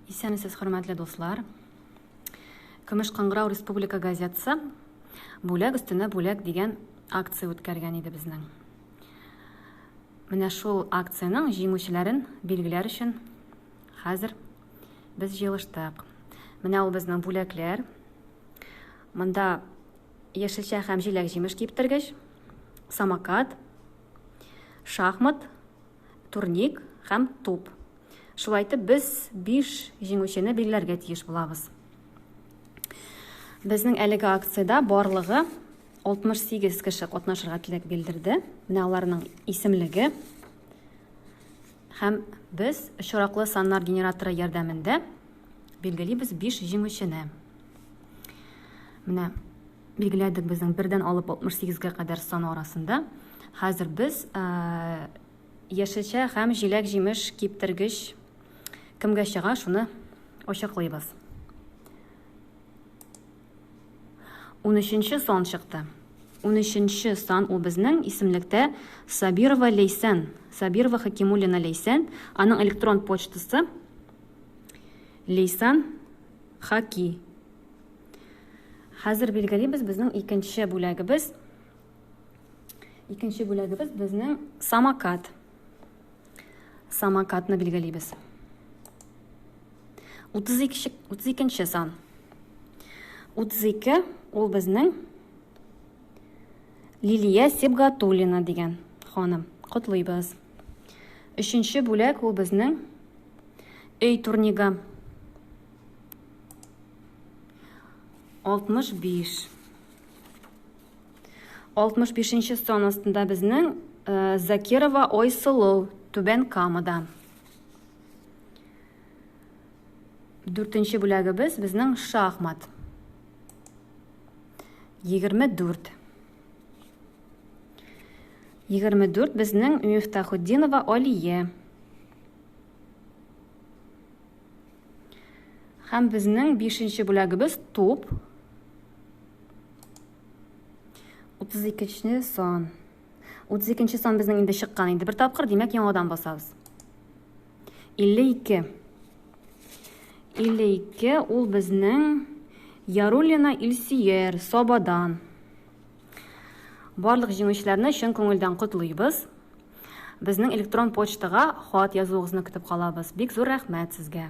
Исәнмесез, хөрмәтле дуслар. Көмеш Кыңгырау Республика газетасы бүләк өстенә бүләк дигән акция үткәргән иде безнең. Менә шул акцияның җиңүчеләрен билгеләр өчен хәзер без җыелыштык. Менә ул безнең бүләкләр. Монда яшелчә һәм җиләк җимеш киптергеч, самокат, шахмат, турник һәм туп. Шулай итеп, без 5 җиңүчене билгеләргә тиеш булабыз. Безнең әлеге акцияда барлыгы 68 кеше катнашырга теләк белдерде. Менә аларның исемлеге һәм без очраклы саннар генераторы ярдәмендә билгелибез 5 җиңүчене. Менә билгеләдек безнең 1дән алып 68-га кадәр сан арасында. Хәзер без яшелчә һәм җиләк җимеш киптергеч кемгә чыга, шуны ачыклыйбыз. 13-нче сан чыкты. 13-нче сан ул безнең исемлектә Сабирова Лейсән. Сабирова Хакимуллина Лейсән. Аның электрон почтасы Лейсан Хаки. Хәзер билгелибез безнең икенче бүләгебез. Икенче бүләгебез безнең самокат. Самокатны билгелибез. 32-нче сан. 32 ул безнең Лилия Сибгатуллина дигән ханым. Котлыйбыз. 3-нче бүләк ул безнең өй турнигы. 65. 65-нче сан астында безнең Закирова Ойсылу Түбән Камада. 4-нче бүләгебез безнең шахмат. 24. 24 безнең Мифтахуддинова Алия. Һәм безнең 5-нче бүләгебез туп. 32-нче сан. 32-нче сан безнең инде чыккан инде. Бер тапкыр, димәк, яңадан басабыз. 52. 52 ул безнең Яруллина Илсиер Собадан. Барлык җиңүчеләрне чын күңелдән котлыйбыз. Безнең электрон почтага хат язуыгызны көтеп калабыз. Бик зур рәхмәт сезгә.